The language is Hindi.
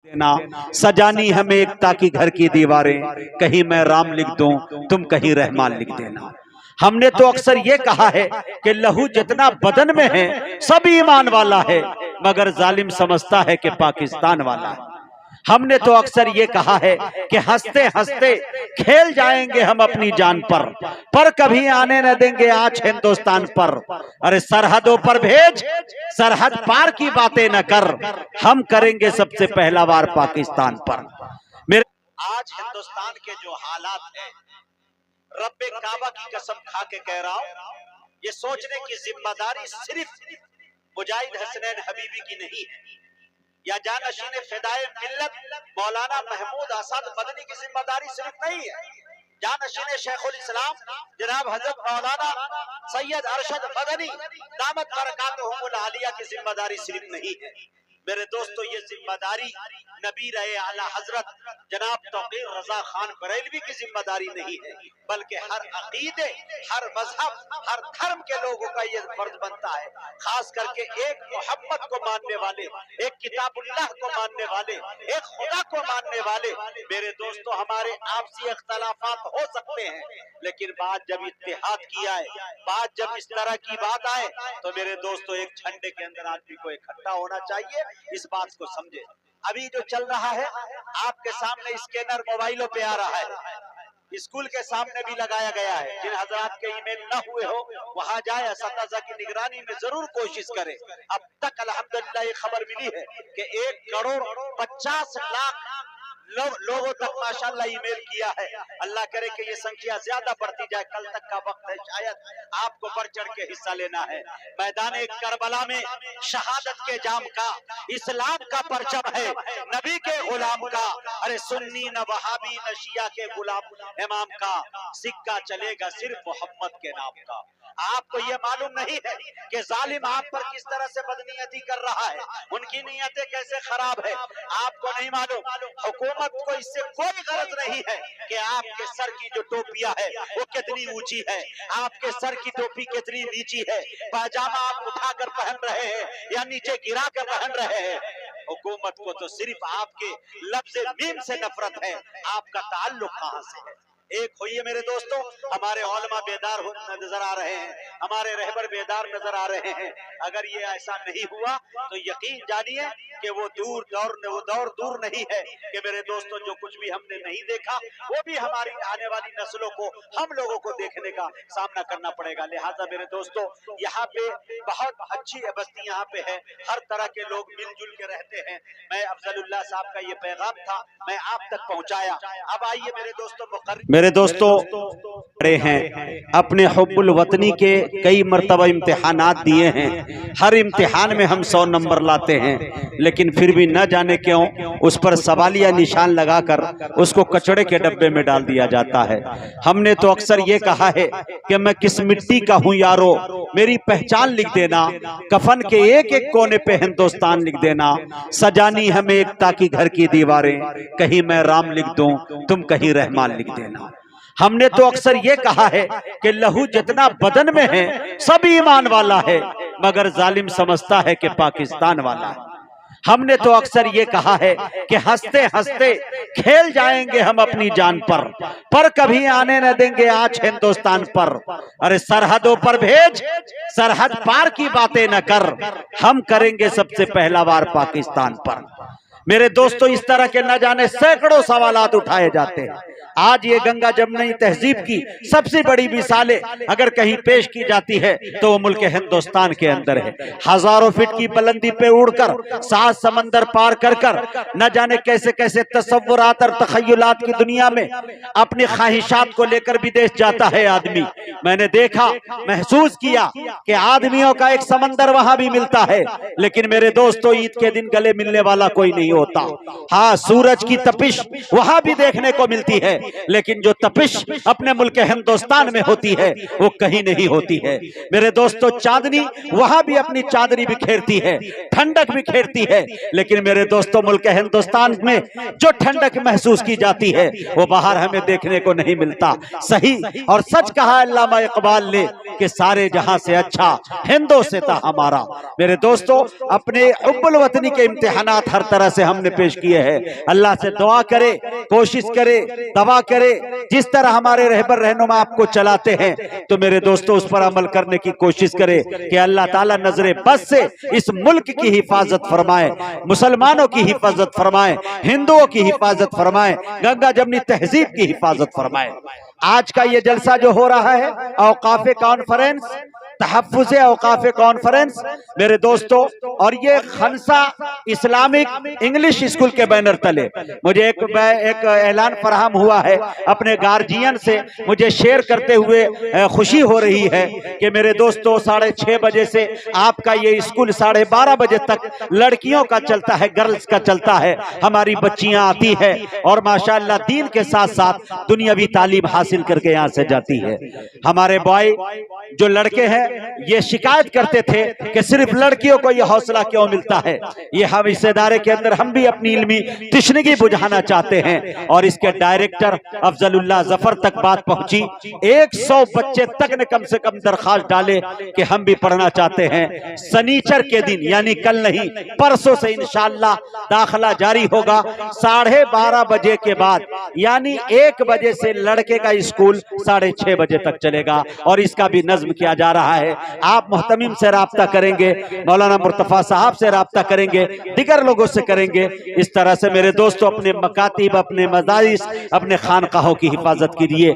देना सजानी हमें एकता की घर की दीवारें, कहीं मैं राम लिख दूं तुम कहीं रहमान लिख देना। हमने तो अक्सर ये कहा है कि लहू जितना बदन में है सब ईमान वाला है, मगर जालिम समझता है कि पाकिस्तान वाला है। हमने तो अक्सर ये कहा है कि हंसते हंसते खेल जाएंगे हम अपनी जान पर कभी आने न देंगे आँच हिंदुस्तान पर। अरे सरहदों पर भेज, सरहद पार की बातें न कर, हम करेंगे सबसे पहला वार पाकिस्तान पर। मेरे आज हिंदुस्तान के जो हालात है, रब्बे काबा की कसम खा के कह रहा हूं, ये सोचने की जिम्मेदारी सिर्फ मुजाहिद हसनैन हबीबी की नहीं है या जानशीन फिदाए मिल्लत मौलाना महमूद असद मदनी की जिम्मेदारी सिर्फ नहीं है, जानशीन शेखुल इस्लाम जनाब हजरत मौलाना सैयद अरशद मदनी दामत बरकातहुमुल आलिया की जिम्मेदारी सिर्फ नहीं है। मेरे दोस्तों, ये जिम्मेदारी नबी रहे आला हजरत जनाब तौकीर रजा खान बरेलवी की जिम्मेदारी नहीं है, बल्कि हर अकीदे, हर मजहब, हर धर्म के लोगों का ये फर्ज बनता है, खास करके एक मोहम्मद को मानने वाले, एक किताबुल्लाह को मानने वाले, एक खुदा को मानने वाले। मेरे दोस्तों, हमारे आपसी इख्तलाफात हो सकते हैं, लेकिन बात जब इत्तेहाद की आए, बात जब इस तरह की बात आए, तो मेरे दोस्तों एक झंडे के अंदर आदमी को इकट्ठा होना चाहिए। इस बात को समझे। अभी जो चल रहा है, आपके सामने स्कैनर मोबाइलों पे आ रहा है, स्कूल के सामने भी लगाया गया है। जिन हजरात के ईमेल न हुए हो वहां जाए, असतज़ा की निगरानी में जरूर कोशिश करें। अब तक अल्हम्दुलिल्लाह ये खबर मिली है कि 1,50,00,000 लोगों तक माशाल्लाह ईमेल किया है। अल्लाह करे कि ये संख्या ज्यादा बढ़ती जाए। कल तक का वक्त है, शायद आपको बढ़ चढ़ के हिस्सा लेना है। मैदान करबला में शहादत के जाम का, इस्लाम का परचम है, नबी के गुलाम का। अरे सुन्नी न वहाबी न शिया के गुलाम इमाम का, सिक्का चलेगा सिर्फ मोहम्मद के नाम का। आपको ये मालूम नहीं है कि जालिम आप पर किस तरह से बदनीयती कर रहा है, उनकी नीयतें कैसे खराब है, आपको नहीं मालूम। हुकूमत को इससे कोई गरज नहीं है कि आपके सर की जो टोपियां है वो कितनी ऊंची है, आपके सर की टोपी कितनी नीची है, पायजामा आप उठाकर पहन रहे हैं या नीचे गिरा कर पहन रहे हैं। हुकूमत को तो सिर्फ आपके लफ्ज़ मीम से नफरत है, आपका ताल्लुक कहां से है? एक होइए मेरे दोस्तों, हमारे उलमा बेदार नजर आ रहे हैं, हमारे रहबर बेदार नजर आ रहे हैं। अगर ये ऐसा नहीं हुआ तो यकीन जानिए कि वो दौर दूर नहीं है कि मेरे दोस्तों जो कुछ भी हमने नहीं देखा वो भी हमारी आने वाली नस्लों को, हम लोगों को देखने का सामना करना पड़ेगा। लिहाजा मेरे दोस्तों, यहाँ पे बहुत अच्छी बस्ती यहाँ पे है, हर तरह के लोग मिलजुल के रहते हैं। मैं अफजलुल्लाह साहब का ये पैगाम था, मैं आप तक पहुँचाया। अब आइए मेरे दोस्तों बड़े हैं, अपने हुब्बुल वतनी के कई मरतबा इम्तिहानात दिए हैं, हर इम्तिहान में हम 100 नंबर लाते हैं, लेकिन फिर भी न जाने क्यों उस पर सवालिया निशान लगाकर उसको कचड़े के डब्बे में डाल दिया जाता है। हमने तो अक्सर ये कहा है कि मैं किस मिट्टी का हूँ यारो, मेरी पहचान लिख देना, कफन के एक एक कोने पे हिंदुस्तान लिख देना, सजानी हमें एकता की घर की दीवारें, कहीं मैं राम लिख दूं तुम कहीं रहमान लिख देना। हमने तो अक्सर ये कहा है कि लहू जितना बदन में है सब ईमान वाला है, मगर जालिम समझता है कि पाकिस्तान वाला है। हमने तो अक्सर ये कहा है कि हंसते हंसते खेल जाएंगे हम अपनी जान पर कभी आने न देंगे आँच हिंदुस्तान पर। अरे सरहदों पर भेज, सरहद पार की बातें न कर, हम करेंगे सबसे पहला वार पाकिस्तान पर। मेरे दोस्तों, इस तरह के न जाने सैकड़ों सवालात उठाए जाते हैं। आज ये गंगा जमुनी तहजीब की सबसे बड़ी मिसालें अगर कहीं पेश की जाती है तो वो मुल्क हिंदुस्तान के अंदर है। हजारों फीट की बुलंदी पे उड़कर, 7 समंदर पार कर कर, न जाने कैसे कैसे तसव्वुरात और तखय्युलात की दुनिया में अपनी ख्वाहिशात को लेकर विदेश जाता है आदमी। मैंने देखा, महसूस किया कि आदमियों का एक समंदर वहां भी मिलता है, लेकिन मेरे दोस्तों ईद के दिन गले मिलने वाला कोई नहीं होता। हाँ, सूरज की तपिश वहां भी देखने को मिलती है, लेकिन जो तपिश अपने मुल्क हिंदुस्तान में होती है वो कहीं नहीं होती है। मेरे दोस्तों, चांदनी वहां भी अपनी चादरी बिखेरती है, ठंडक बिखेरती है, लेकिन मेरे दोस्तों मुल्क हिंदुस्तान में जो ठंडक महसूस की जाती है वो बाहर हमें देखने को नहीं मिलता। सही और सच कहा अल्लामा इकबाल ने कि सारे जहां से अच्छा हिंदों से था हमारा। मेरे दोस्तों, अपने हुब्बुल वतनी के इम्तिहानात हर तरह से हमने पेश किए हैं। अल्लाह से दुआ करे, कोशिश करे, दवा करे, जिस तरह हमारे रहबर रहनुमा आपको चलाते हैं तो मेरे दोस्तों उस पर अमल करने की कोशिश करे कि अल्लाह ताला नजरे बस से इस मुल्क की हिफाजत फरमाए, मुसलमानों की हिफाजत फरमाए, हिंदुओं की हिफाजत फरमाए, गंगा जमनी तहजीब की हिफाजत फरमाए। आज का ये जलसा जो हो रहा है औकाफ़े कॉन्फ्रेंस, तहफ़्फ़ुज़ औकाफ़े कॉन्फ्रेंस मेरे दोस्तों, और ये खनसा इस्लामिक इंग्लिश स्कूल के बैनर तले मुझे एक ऐलान फराहम हुआ है अपने गार्जियन से, मुझे शेयर करते हुए खुशी हो रही है कि मेरे दोस्तों 6:30 बजे से आपका ये स्कूल 12:30 बजे तक लड़कियों का चलता है, गर्ल्स का चलता है। हमारी बच्चियां आती है और माशाअल्लाह दीन के साथ साथ दुनियावी तालीम हासिल करके यहाँ से जाती है। हमारे बॉय जो लड़के हैं ये शिकायत करते थे कि सिर्फ लड़कियों को ये हौसला क्यों मिलता है। ये हम इस इदारे के अंदर हम भी अपनी इल्मी तिश्नगी बुझाना चाहते हैं और इसके डायरेक्टर अफजलुल्लाह जफर तक बात पहुंची। 100 बच्चे तक ने कम से कम दरखास्त डाले कि हम भी पढ़ना चाहते हैं। शनिचर के दिन यानी कल नहीं परसों से इंशाअल्लाह दाखिला जारी होगा। 12:30 बजे के बाद यानी 1 बजे से लड़के का स्कूल 6:30 बजे तक चलेगा और इसका भी नज्म किया जा रहा है। आप मुहतमिम से राब्ता करेंगे, मौलाना मुर्तफा साहब से राब्ता करेंगे, दिगर लोगों से करेंगे। इस तरह से मेरे दोस्तों अपने मकातिब, अपने मदारिस, अपने खानकाहों की हिफाजत कीजिए।